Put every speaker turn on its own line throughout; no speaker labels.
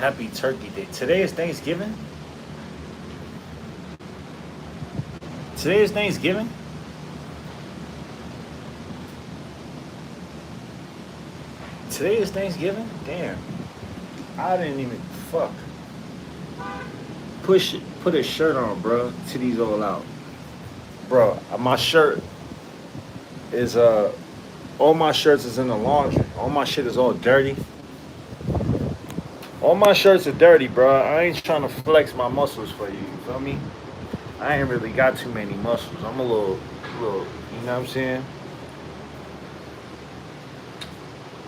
Happy Turkey Day. Today is Thanksgiving? Today is Thanksgiving? Today is Thanksgiving? Damn. I didn't even fuck. Put a shirt on, bro. Titties all out. Bro, my shirt is all my shirts is in the laundry. All my shit is all dirty. All my shirts are dirty, bro. I ain't trying to flex my muscles for you. You feel me? I ain't really got too many muscles. I'm a little, you know what I'm saying?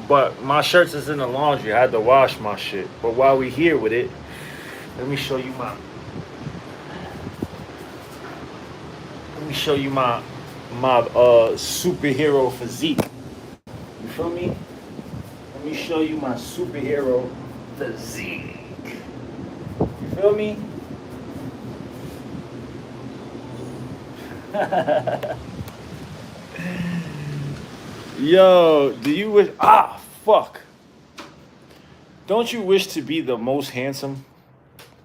But my shirts is in the laundry. I had to wash my shit. But while we here with it, let me show you my superhero physique. You feel me? Let me show you my superhero physique. You feel me? Yo, do you wish? Fuck. Don't you wish to be the most handsome?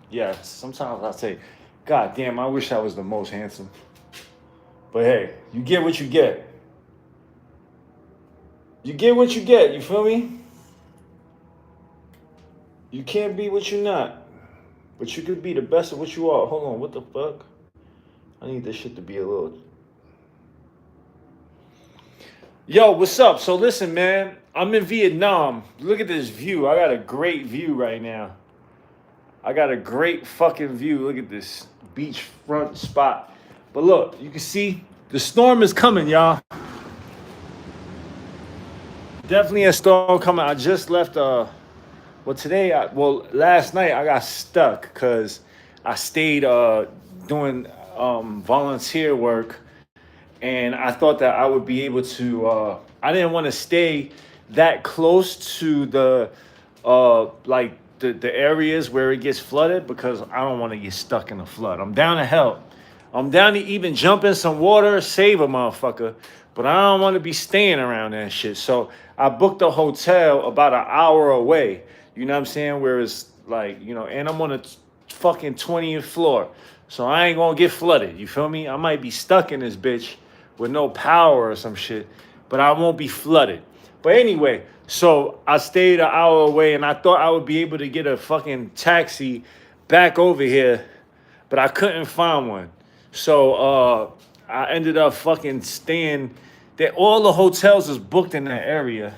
Yeah, sometimes I say, God damn, I wish I was the most handsome. But hey, you get what you get. You get what you get, you feel me? You can't be what you're not. But you could be the best of what you are. Hold on, what the fuck? I need this shit to be a little... Yo, what's up? So listen, man. I'm in Vietnam. Look at this view. I got a great view right now. I got a great fucking view. Look at this beachfront spot. But look, you can see the storm is coming, y'all. Definitely a storm coming. I just left, last night I got stuck because I stayed doing volunteer work. And I thought that I would be able to, I didn't want to stay that close to the areas where it gets flooded because I don't want to get stuck in the flood. I'm down to help. I'm down to even jump in some water, save a motherfucker, but I don't want to be staying around that shit. So I booked a hotel about an hour away, you know what I'm saying? Where it's like, you know, and I'm on a fucking 20th floor. So I ain't gonna get flooded, you feel me? I might be stuck in this bitch with no power or some shit, but I won't be flooded. But anyway, so I stayed an hour away and I thought I would be able to get a fucking taxi back over here, but I couldn't find one. So I ended up fucking staying there. All the hotels is booked in that area.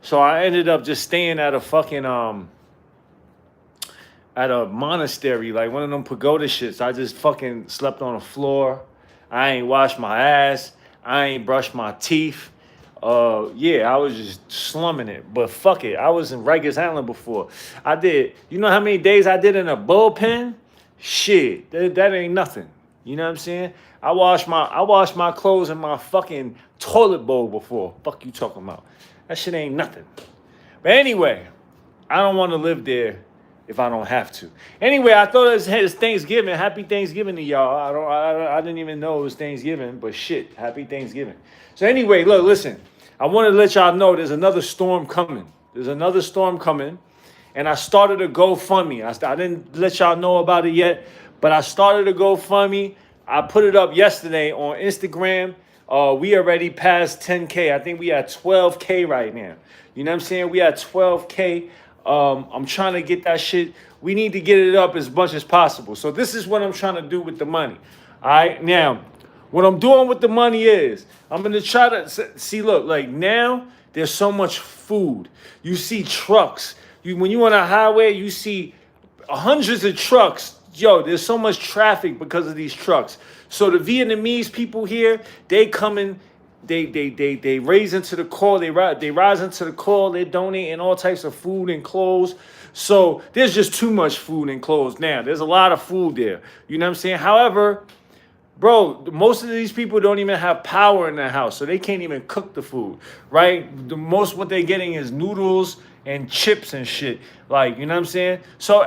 So I ended up just staying at a fucking at a monastery, like one of them pagoda shits. I just fucking slept on the floor. I ain't washed my ass. I ain't brushed my teeth. Yeah, I was just slumming it. But fuck it. I was in Rikers Island before. I did. You know how many days I did in a bullpen? Shit, that ain't nothing. You know what I'm saying? I washed my clothes in my fucking toilet bowl before. Fuck you talking about? That shit ain't nothing. But anyway, I don't want to live there if I don't have to. Anyway, I thought it was Thanksgiving. Happy Thanksgiving to y'all. I didn't even know it was Thanksgiving, but shit, happy Thanksgiving. So anyway, look, listen. I want to let y'all know there's another storm coming. And I started a GoFundMe. I didn't let y'all know about it yet, but I started a GoFundMe. I put it up yesterday on Instagram. We already passed 10K. I think we at 12K right now. You know what I'm saying? We at 12K. I'm trying to get that shit. We need to get it up as much as possible. So this is what I'm trying to do with the money. All right. Now, what I'm doing with the money is I'm going to try to see, look, like now there's so much food. You see trucks. When you on a highway, you see hundreds of trucks. Yo, there's so much traffic because of these trucks. So the Vietnamese people here, they come in. They raise into the call. They rise into the call. They're donating all types of food and clothes. So there's just too much food and clothes now. There's a lot of food there. You know what I'm saying? However, bro, most of these people don't even have power in their house, so they can't even cook the food, right? The most what they're getting is noodles and chips and shit. Like, you know what I'm saying? So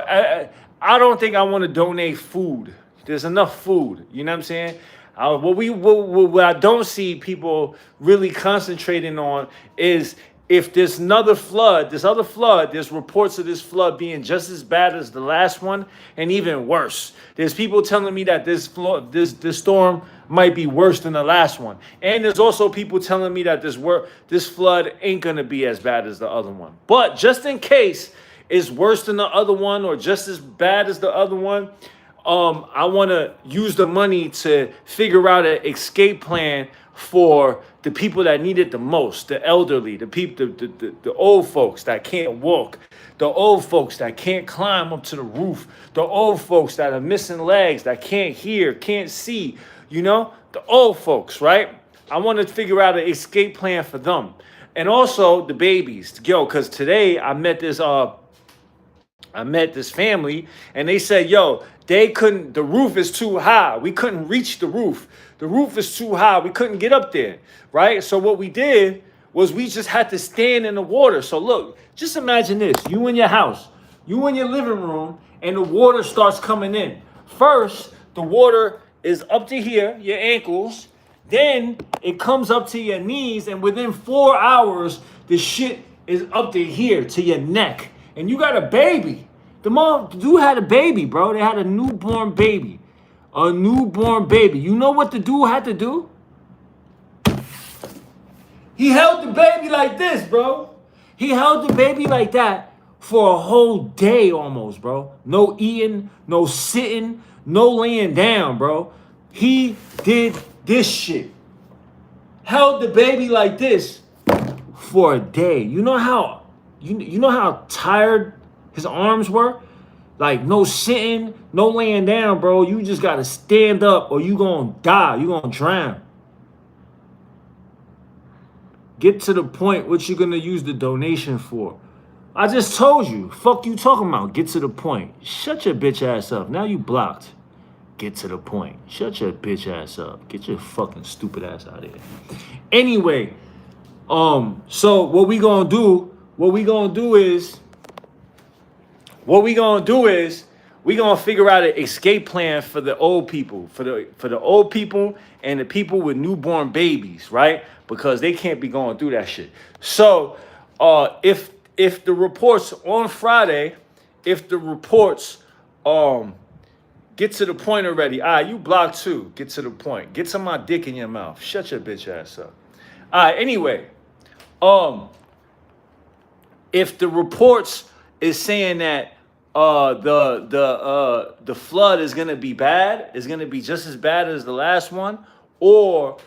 I don't think I want to donate food. There's enough food. You know what I'm saying? What I don't see people really concentrating on is if there's another flood, this other flood, there's reports of this flood being just as bad as the last one and even worse. There's people telling me that this storm might be worse than the last one. And there's also people telling me that this flood ain't going to be as bad as the other one. But just in case it's worse than the other one or just as bad as the other one, I want to use the money to figure out an escape plan for the people that need it the most, the elderly, the people, the old folks that can't walk, the old folks that can't climb up to the roof, the old folks that are missing legs, that can't hear, can't see, you know, the old folks, right? I want to figure out an escape plan for them. And also the babies, yo, because today I met this family and they said, yo, the roof is too high. We couldn't reach the roof. The roof is too high. We couldn't get up there, right? So what we did was we just had to stand in the water. So look, just imagine this. You in your house, you in your living room, and the water starts coming in. First, the water is up to here, your ankles. Then it comes up to your knees, and within 4 hours, the shit is up to here, to your neck. And you got a baby. The dude had a baby, bro. They had a newborn baby. A newborn baby. You know what the dude had to do? He held the baby like this, bro. He held the baby like that for a whole day almost, bro. No eating, no sitting, no laying down, bro. He did this shit. Held the baby like this for a day. You know how tired his arms were? Like, no sitting, no laying down, bro. You just got to stand up or you going to die. You going to drown. Get to the point what you're going to use the donation for. I just told you. Fuck you talking about. Get to the point. Shut your bitch ass up. Now you blocked. Get to the point. Shut your bitch ass up. Get your fucking stupid ass out of here. Anyway, so what we going to do is we going to figure out an escape plan for the old people, for the old people and the people with newborn babies, right? Because they can't be going through that shit. So, if the reports on Friday, if the reports get to the point already, you blocked too. Get to the point. Get some of my dick in your mouth. Shut your bitch ass up. Anyway, if the reports is saying that the flood is gonna be bad, is gonna be just as bad as the last one, or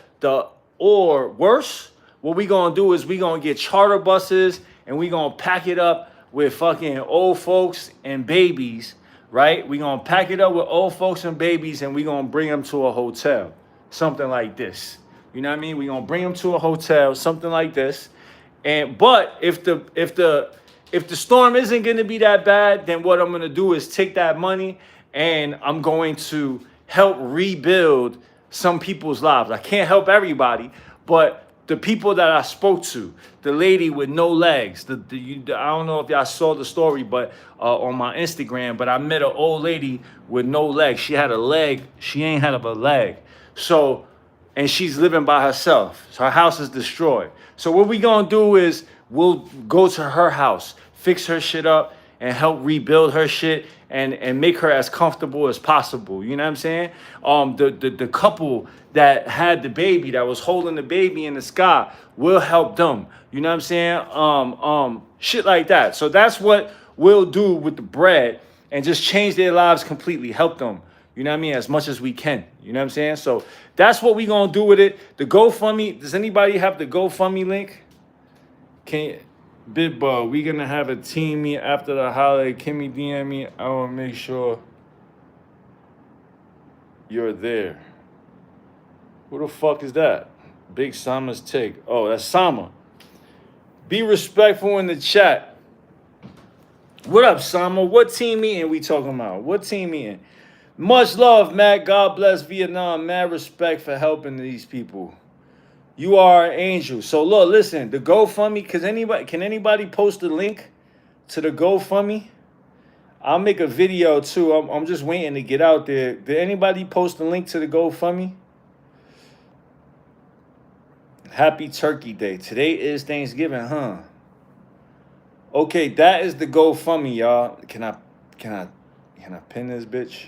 worse, what we gonna do is we gonna get charter buses and we gonna pack it up with fucking old folks and babies, right? We gonna pack it up with old folks and babies and we gonna bring them to a hotel, something like this. You know what I mean? We gonna bring them to a hotel, something like this. But if the storm isn't going to be that bad, then what I'm going to do is take that money and I'm going to help rebuild some people's lives. I can't help everybody, but the people that I spoke to, the lady with no legs, I don't know if y'all saw the story, but on my Instagram, but I met an old lady with no legs. She had a leg. She ain't had a leg. So, and she's living by herself. So her house is destroyed. So what we going to do is we'll go to her house, fix her shit up, and help rebuild her shit and make her as comfortable as possible. You know what I'm saying? The couple that had the baby, that was holding the baby in the sky, we'll help them. You know what I'm saying? Shit like that. So that's what we'll do with the bread and just change their lives completely, help them. You know what I mean? As much as we can. You know what I'm saying? So that's what we gonna do with it. The GoFundMe, does anybody have the GoFundMe link? Big Bug, we gonna have a team meet after the holiday. Can me DM me? I wanna make sure you're there. Who the fuck is that? Big Sama's take. Oh, that's Sama. Be respectful in the chat. What up, Sama? What team meeting we talking about? What team meeting? Much love, Matt. God bless Vietnam. Mad respect for helping these people. You are an angel. So look, listen, the GoFundMe, can anybody post the link to the GoFundMe? I'll make a video too. I'm just waiting to get out there. Did anybody post the link to the GoFundMe? Happy Turkey Day. Today is Thanksgiving, huh? Okay, that is the GoFundMe, y'all. Can I can I pin this bitch?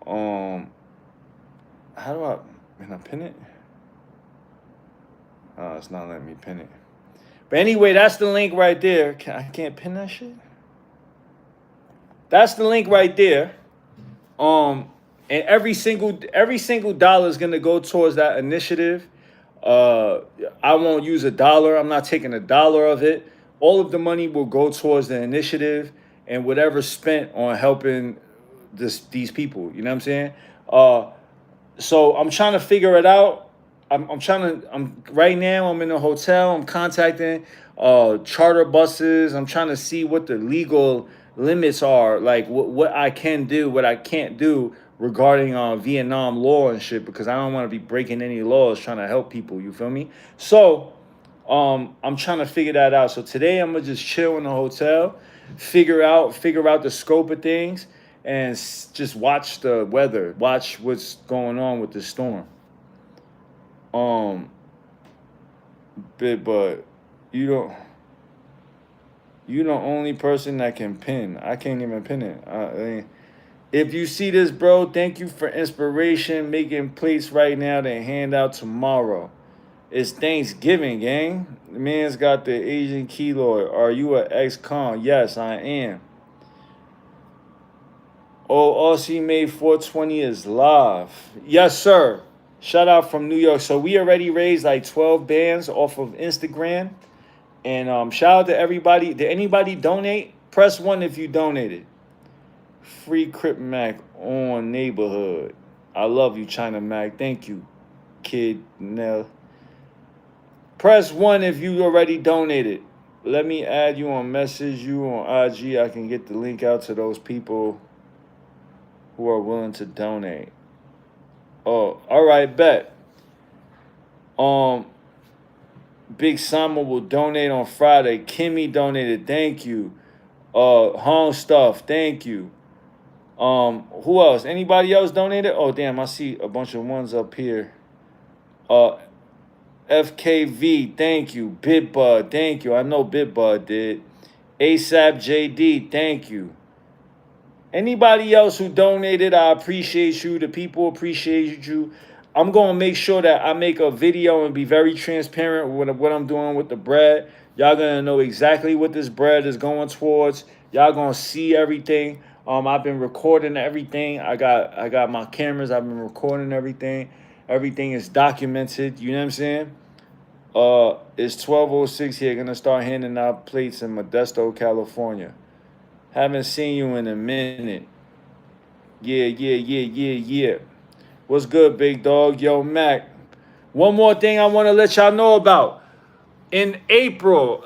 Um, how do I can I pin it? Oh, it's not letting me pin it. But anyway, that's the link right there. I can't pin that shit. That's the link right there. Um, and every single dollar is gonna go towards that initiative. Uh, I won't use a dollar. I'm not taking a dollar of it. All of the money will go towards the initiative and whatever's spent on helping these people. You know what I'm saying? Uh, so I'm trying to figure it out. I'm right now. I'm in a hotel. I'm contacting charter buses. I'm trying to see what the legal limits are, like what I can do, what I can't do regarding Vietnam law and shit, because I don't want to be breaking any laws trying to help people. You feel me? So I'm trying to figure that out. So today I'm gonna just chill in the hotel, figure out the scope of things, and just watch the weather, watch what's going on with the storm. Um, but you don't. You the only person that can pin. I can't even pin it. I mean, if you see this, bro, thank you for inspiration. Making plates right now to hand out tomorrow. It's Thanksgiving, gang. The man's got the Asian keloid. Are you an ex-con? Yes, I am. Oh, Aussie Made 420 is live. Yes, sir. Shout out from New York. So we already raised like 12 bands off of Instagram. And shout out to everybody. Did anybody donate? Press 1 if you donated. Free Crip Mac on neighborhood. I love you, China Mac. Thank you, Kid Nell. Press 1 if you already donated. Let me add you on message you on IG. I can get the link out to those people who are willing to donate. Oh, all right, bet. Big Sama will donate on Friday. Kimmy donated. Thank you. Home Stuff. Thank you. Who else? Anybody else donated? Oh, damn, I see a bunch of ones up here. FKV, thank you. Bitbud, thank you. I know Bitbud did. ASAP JD, thank you. Anybody else who donated, I appreciate you. The people appreciate you. I'm going to make sure that I make a video and be very transparent with what I'm doing with the bread. Y'all going to know exactly what this bread is going towards. Y'all going to see everything. I've been recording everything. I got my cameras. I've been recording everything. Everything is documented. You know what I'm saying? It's 12:06 here. Going to start handing out plates in Modesto, California. Haven't seen you in a minute. Yeah. What's good, big dog? Yo, Mac. One more thing I want to let y'all know about. In April,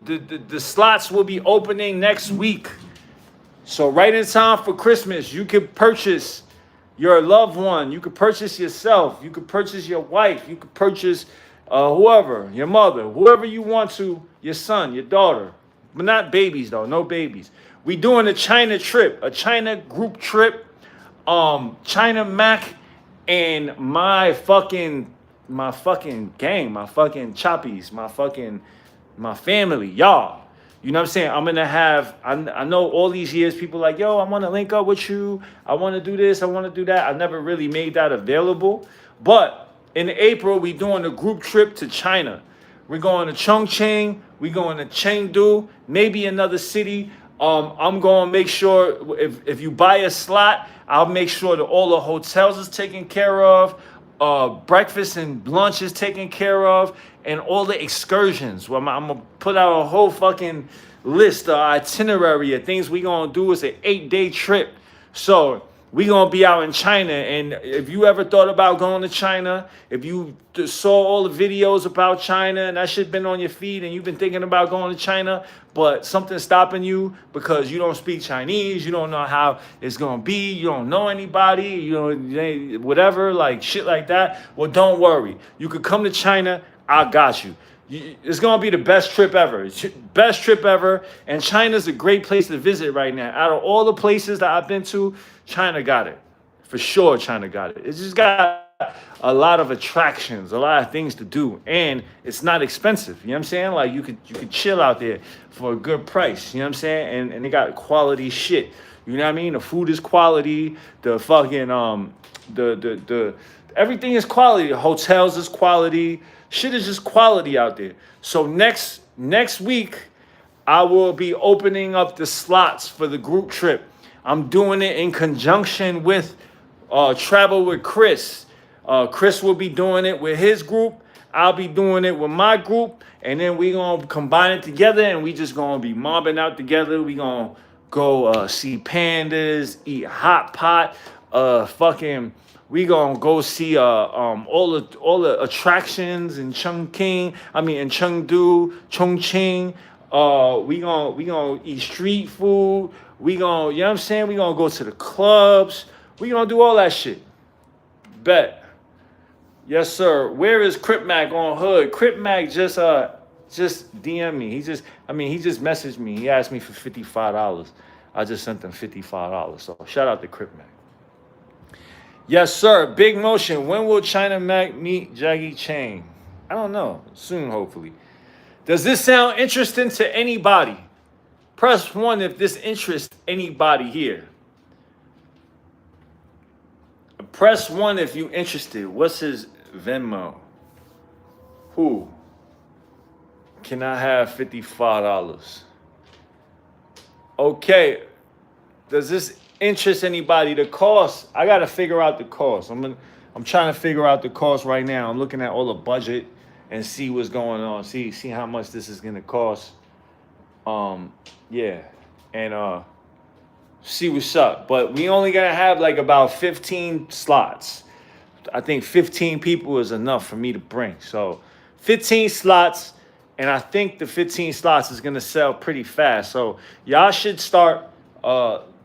the slots will be opening next week. So right in time for Christmas, you can purchase your loved one. You could purchase yourself. You could purchase your wife. You could purchase whoever, your mother, whoever you want to, your son, your daughter. But not babies, though. No babies. We doing a China trip, a China group trip. China Mac and my fucking gang, my fucking choppies, my family, y'all. You know what I'm saying? I'm gonna have. I know all these years people like, yo, I want to link up with you. I want to do this. I want to do that. I never really made that available. But in April, we doing a group trip to China. We're going to Chongqing. We're going to Chengdu. Maybe another city. I'm going to make sure if you buy a slot, I'll make sure that all the hotels is taken care of. Breakfast and lunch is taken care of, and all the excursions. Well, I'm gonna put out a whole fucking list, itinerary of things we gonna do. It's an 8-day trip, so we gonna be out in China. And if you ever thought about going to China, if you saw all the videos about China and that shit been on your feed, and you've been thinking about going to China, but something's stopping you because you don't speak Chinese, you don't know how it's gonna be, you don't know anybody, you know, whatever, like shit like that. Well, don't worry. You could come to China. I got you. It's gonna be the best trip ever. Best trip ever. And China's a great place to visit right now. Out of all the places that I've been to, China got it. For sure, China got it. It's just got a lot of attractions, a lot of things to do, and it's not expensive. You know what I'm saying? Like you could chill out there for a good price. You know what I'm saying? And they got quality shit. You know what I mean? The food is quality. The fucking the everything is quality. The hotels is quality. Shit is just quality out there. So next week, I will be opening up the slots for the group trip. I'm doing it in conjunction with Travel with Chris. Chris will be doing it with his group. I'll be doing it with my group. And then we going to combine it together and we just going to be mobbing out together. We going to go see pandas, eat hot pot, we gonna go see all the attractions in Chongqing. In Chengdu, Chongqing. We gonna eat street food. We gonna, you know what I'm saying? We gonna go to the clubs. We gonna do all that shit. Bet. Yes, sir. Where is Crip Mac on Hood? Crip Mac just DM me. He just messaged me. He asked me for $55. I just sent him $55. So shout out to Crip Mac. Yes, sir. Big Motion. When will China Mac meet Jackie Chan? I don't know. Soon, hopefully. Does this sound interesting to anybody? Press 1 if this interests anybody here. Press 1 if you interested. What's his Venmo? Who? Can I have $55? Okay. Does this interest anybody? The cost, I gotta figure out the cost. I'm trying to figure out the cost right now. I'm looking at all the budget and see what's going on. See how much this is gonna cost. Yeah, and see what's up. But we only gonna have like about 15 slots. I think 15 people is enough for me to bring. So 15 slots, and I think the 15 slots is gonna sell pretty fast. So y'all should start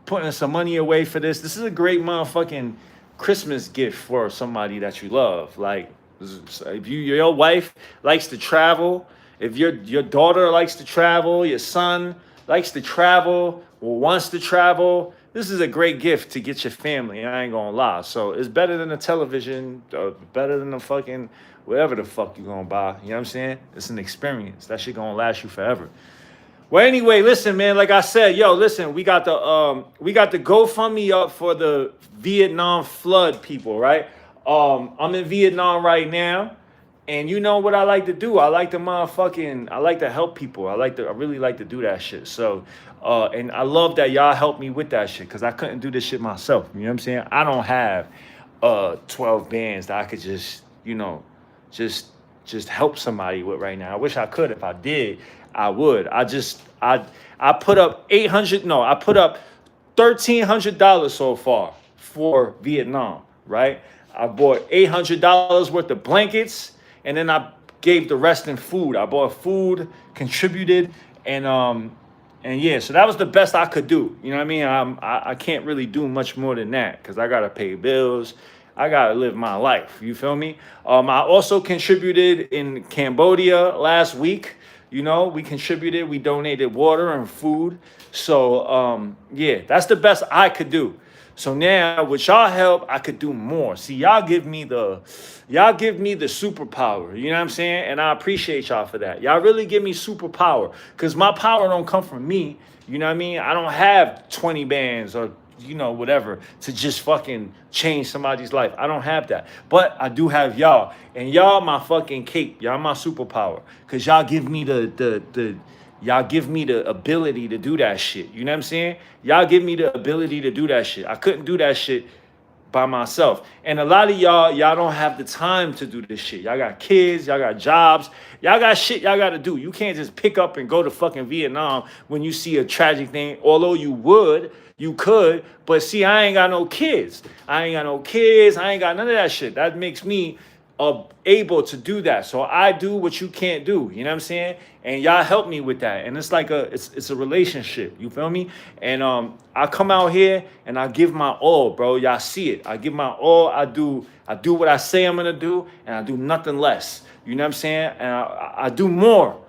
putting some money away for this. This is a great motherfucking Christmas gift for somebody that you love. Like, if your wife likes to travel, if your daughter likes to travel, your son likes to travel or wants to travel, this is a great gift to get your family. I ain't gonna lie. So it's better than a television, better than a fucking whatever the fuck you gonna buy. You know what I'm saying? It's an experience. That shit gonna last you forever. Well, anyway, listen, man. Like I said, listen. We got the GoFundMe up for the Vietnam flood people, right? I'm in Vietnam right now, and you know what I like to do? I like to help people. I really like to do that shit. So, and I love that y'all help me with that shit because I couldn't do this shit myself. You know what I'm saying? I don't have 12 bands that I could just help somebody with right now. I wish I could. If I did, I would. I put up $1,300 so far for Vietnam, right? I bought $800 worth of blankets, and then I gave the rest in food. I bought food, contributed, and yeah, so that was the best I could do. You know what I mean? I can't really do much more than that because I gotta pay bills. I gotta live my life. You feel me? I also contributed in Cambodia last week. You know, we contributed, we donated water and food. So, yeah, that's the best I could do. So now with y'all help, I could do more. See, y'all give me the superpower. You know what I'm saying? And I appreciate y'all for that. Y'all really give me superpower because my power don't come from me. You know what I mean? I don't have 20 bands or whatever, to just fucking change somebody's life. I don't have that. But I do have y'all. And y'all my fucking cape. Y'all my superpower. Cause y'all give me the ability to do that shit. You know what I'm saying? Y'all give me the ability to do that shit. I couldn't do that shit by myself. And a lot of y'all don't have the time to do this shit. Y'all got kids, y'all got jobs, y'all got shit y'all gotta do. You can't just pick up and go to fucking Vietnam when you see a tragic thing. Although you could, but see, I ain't got no kids. I ain't got none of that shit. That makes me able to do that. So I do what you can't do. You know what I'm saying? And y'all help me with that. And it's like it's a relationship. You feel me? And I come out here and I give my all, bro. Y'all see it. I give my all. I do what I say I'm gonna do, and I do nothing less. You know what I'm saying? And I do more.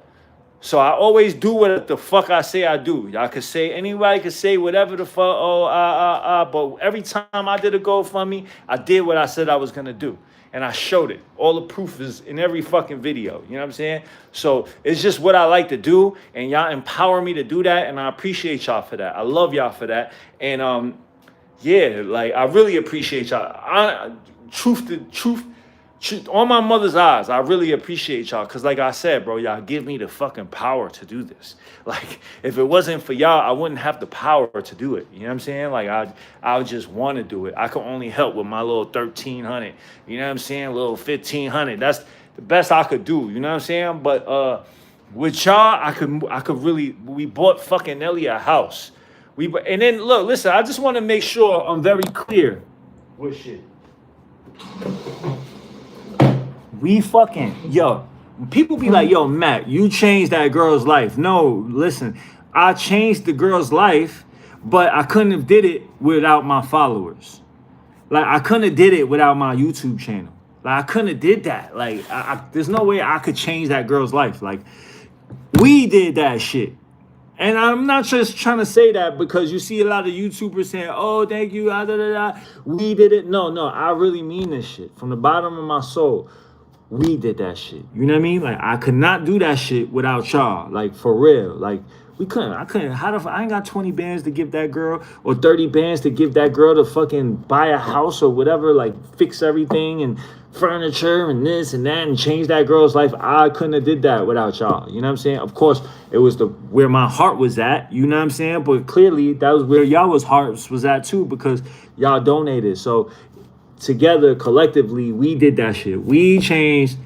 So I always do what the fuck I say I do. Y'all could say, anybody could say whatever the fuck, but every time I did a GoFundMe, I did what I said I was gonna do. And I showed it. All the proof is in every fucking video. You know what I'm saying? So it's just what I like to do, and y'all empower me to do that, and I appreciate y'all for that. I love y'all for that. And yeah, like I really appreciate y'all. Truth, on my mother's eyes, I really appreciate y'all. Cause like I said, bro, y'all give me the fucking power to do this. Like if it wasn't for y'all, I wouldn't have the power to do it. You know what I'm saying? Like I would just want to do it. I could only help with my little 1,300. You know what I'm saying? Little 1,500. That's the best I could do. You know what I'm saying? But with y'all, I could really. We bought fucking Nelly a house. And then look, listen. I just want to make sure I'm very clear with shit. We fucking, yo, people be like, yo, Matt, you changed that girl's life. No, listen, I changed the girl's life, but I couldn't have did it without my followers. Like, I couldn't have did it without my YouTube channel. Like, I couldn't have did that. Like, there's no way I could change that girl's life. Like, we did that shit. And I'm not just trying to say that because you see a lot of YouTubers saying, oh, thank you, we did it. No, I really mean this shit. From the bottom of my soul, we did that shit. You know what I mean? Like, I could not do that shit without y'all. Like, for real. Like, we couldn't. I couldn't. I ain't got 20 bands to give that girl or 30 bands to give that girl to fucking buy a house or whatever, like, fix everything and furniture and this and that and change that girl's life. I couldn't have did that without y'all. You know what I'm saying? Of course, it was where my heart was at. You know what I'm saying? But clearly, that was where y'all's hearts was at too because y'all donated. So together, collectively, we did that shit. We changed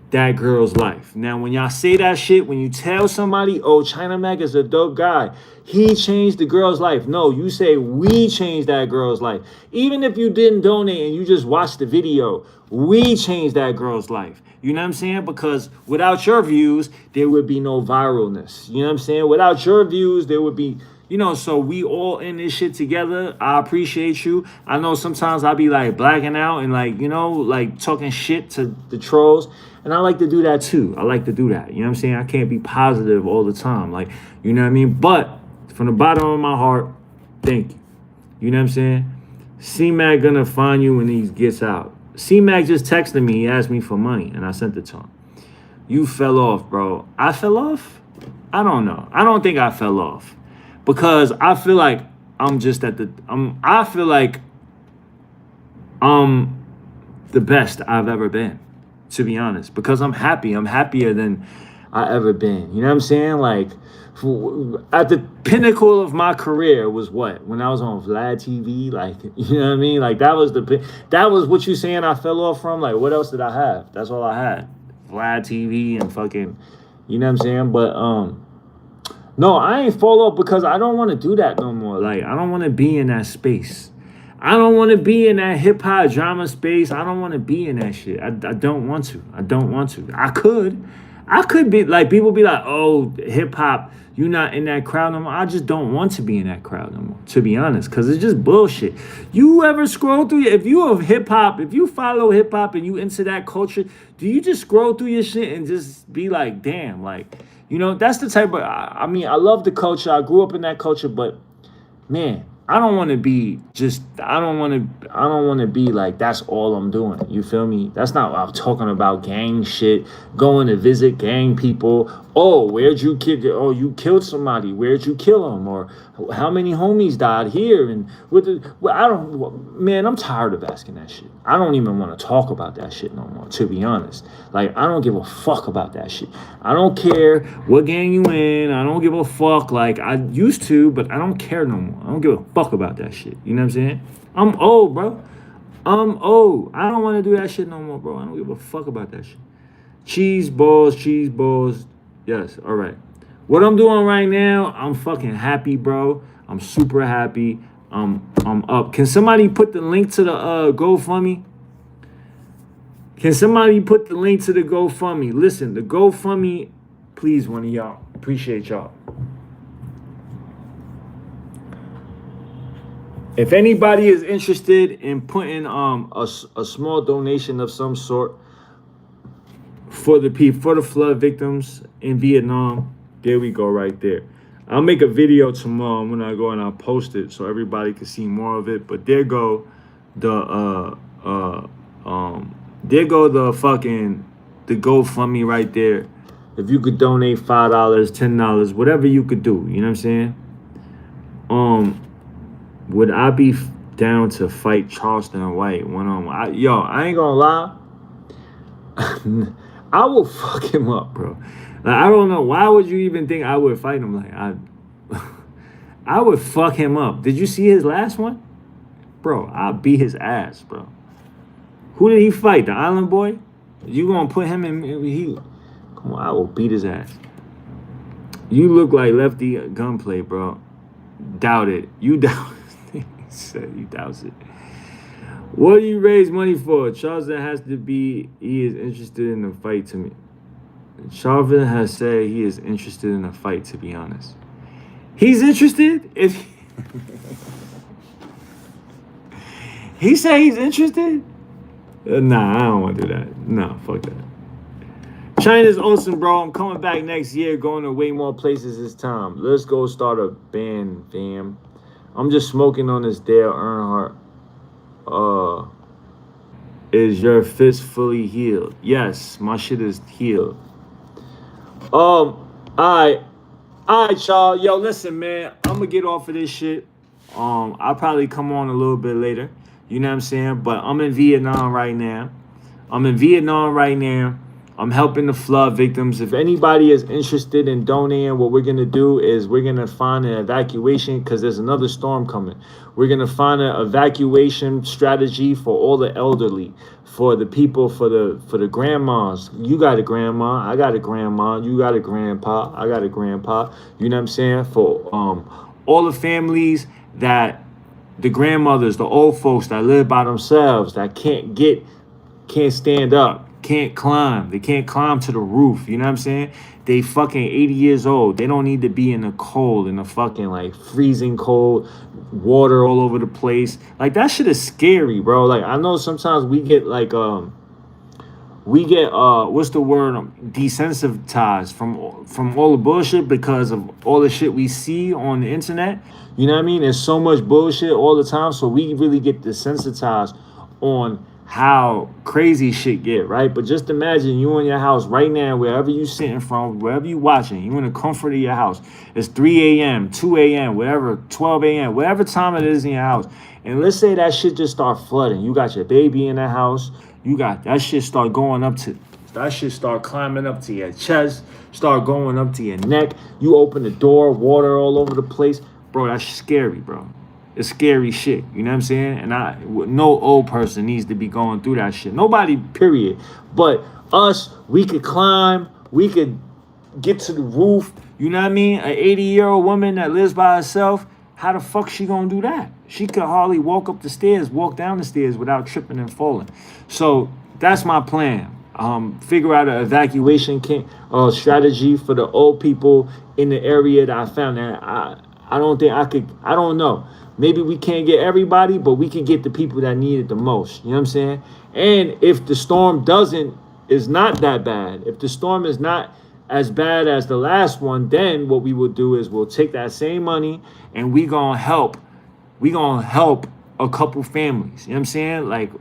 that girl's life. Now, when y'all say that shit, when you tell somebody, oh, China Mac is a dope guy, he changed the girl's life. No, you say we changed that girl's life. Even if you didn't donate and you just watched the video, we changed that girl's life. You know what I'm saying? Because without your views, there would be no viralness. You know what I'm saying? Without your views, there would be, you know, so we all in this shit together. I appreciate you. I know sometimes I'll be like blacking out and like, you know, like talking shit to the trolls. And I like to do that too. I like to do that. You know what I'm saying? I can't be positive all the time. Like, you know what I mean? But from the bottom of my heart, thank you. You know what I'm saying? C-Mac gonna find you when he gets out. C-Mac just texted me. He asked me for money and I sent it to him. You fell off, bro. I fell off? I don't know. I don't think I fell off. Because I feel like I'm just at I feel like I'm the best I've ever been, to be honest. Because I'm happy. I'm happier than I ever been. You know what I'm saying? Like, at the pinnacle of my career was what? When I was on Vlad TV, like, you know what I mean? Like, that was what you saying I fell off from? Like, what else did I have? That's all I had. Vlad TV and fucking, you know what I'm saying? But, no, I ain't fall off because I don't want to do that no more. Like, I don't want to be in that space. I don't want to be in that hip-hop drama space. I don't want to be in that shit. I don't want to. I don't want to. I could be, like, people be like, oh, hip-hop, you not in that crowd no more. I just don't want to be in that crowd no more, to be honest, because it's just bullshit. You ever scroll through, if you are hip-hop, if you follow hip-hop and you into that culture, do you just scroll through your shit and just be like, damn, like, you know, that's the type of, I mean, I love the culture. I grew up in that culture, but man, I don't want to be just, I don't want to be like, that's all I'm doing. You feel me? That's not what I'm talking about, gang shit, going to visit gang people. Oh, where'd you kill? Oh, you killed somebody. Where'd you kill them? Or how many homies died here? And man, I'm tired of asking that shit. I don't even want to talk about that shit no more, to be honest. Like, I don't give a fuck about that shit. I don't care what gang you in. I don't give a fuck. Like, I used to, but I don't care no more. I don't give a fuck about that shit. You know what I'm saying? I'm old, bro. I'm old. I don't want to do that shit no more, bro. I don't give a fuck about that shit. Cheese balls. Yes, all right. What I'm doing right now, I'm fucking happy, bro. I'm super happy. I'm up. Can somebody put the link to the GoFundMe? Can somebody put the link to the GoFundMe? Listen, the GoFundMe, please, one of y'all. Appreciate y'all. If anybody is interested in putting a small donation of some sort for the flood victims in Vietnam, There we go, right there. I'll make a video tomorrow when I go and I'll post it so everybody can see more of it. But there go the there go the GoFundMe right there. If you could donate $5, $10, whatever you could do, you know what I'm saying? Would I be down to fight Charleston White one on one? Yo, I ain't gonna lie. I will fuck him up, bro. Like, I don't know. Why would you even think I would fight him? Like, I would fuck him up. Did you see his last one? Bro, I'll beat his ass, bro. Who did he fight? The Island Boy? You gonna put him in? Come on, I will beat his ass. You look like Lefty Gunplay, bro. Doubt it. You doubt it. You doubt it. What do you raise money for? Charleston has to be, he is interested in the fight to me. Charleston has said he is interested in a fight, to be honest. He's interested? If he said he's interested? Nah, I don't want to do that. Nah, fuck that. China's awesome, bro. I'm coming back next year, going to way more places this time. Let's go start a band, fam. I'm just smoking on this Dale Earnhardt. Is your fist fully healed? Yes, my shit is healed. Alright, y'all. Yo, listen, man. I'm gonna get off of this shit. I'll probably come on a little bit later. You know what I'm saying? But I'm in Vietnam right now. I'm helping the flood victims. If anybody is interested in donating, what we're going to do is we're going to find an evacuation because there's another storm coming. We're going to find an evacuation strategy for all the elderly, for the people, for the grandmas. You got a grandma. I got a grandma. You got a grandpa. I got a grandpa. You know what I'm saying? For all the families that the grandmothers, the old folks that live by themselves, that can't stand up, can't climb. They can't climb to the roof. You know what I'm saying? They fucking 80 years old. They don't need to be in the cold, in the fucking like freezing cold, water all over the place. Like that shit is scary, bro. Like I know sometimes we get like what's the word? Desensitized from all the bullshit because of all the shit we see on the internet. You know what I mean? There's so much bullshit all the time, so we really get desensitized on how crazy shit get, right? But just imagine you in your house right now, wherever you sitting from, wherever you watching, you in the comfort of your house. It's 3 a.m., 2 a.m., whatever, 12 a.m., whatever time it is in your house. And let's say that shit just start flooding. You got your baby in the house. You got that shit start climbing up to your chest, start going up to your neck. You open the door, water all over the place. Bro, that's scary, bro. It's scary shit, you know what I'm saying? And no old person needs to be going through that shit. Nobody, period. But us, we could climb, we could get to the roof, you know what I mean? An 80-year-old woman that lives by herself, how the fuck she gonna do that? She could hardly walk down the stairs without tripping and falling. So that's my plan. Figure out an evacuation strategy for the old people in the area that I found. That I don't know. Maybe we can't get everybody, but we can get the people that need it the most. You know what I'm saying? And if the storm is not that bad, if the storm is not as bad as the last one, then what we will do is we'll take that same money and we gonna help a couple families. You know what I'm saying? Like,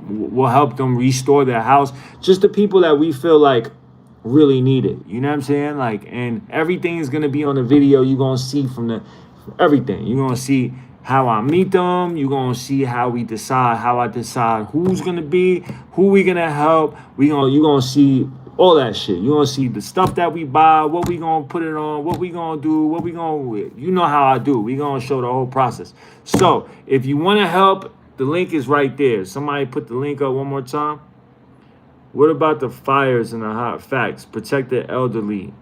we'll help them restore their house. Just the people that we feel like really need it. You know what I'm saying? Like, and everything is gonna be on the video. You're gonna see from everything. You're gonna see how I meet them. You're gonna see how I decide who's gonna be, who we gonna help. You're gonna see all that shit. You're gonna see the stuff that we buy, what we gonna put it on, what we gonna do, you know how I do. We gonna show the whole process. So if you wanna help, the link is right there. Somebody put the link up one more time. What about the fires and the hot facts? Protect the elderly.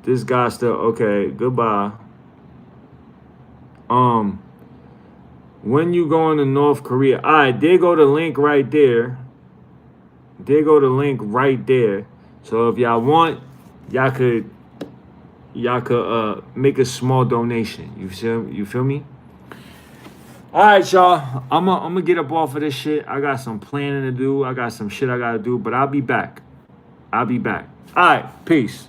This guy still okay. Goodbye. When you going to North Korea? All right, there go the link right there. So if y'all want, y'all could make a small donation. You feel me? All right, y'all. I'm gonna get up off of this shit. I got some planning to do. I got some shit I gotta do, but I'll be back. All right, peace.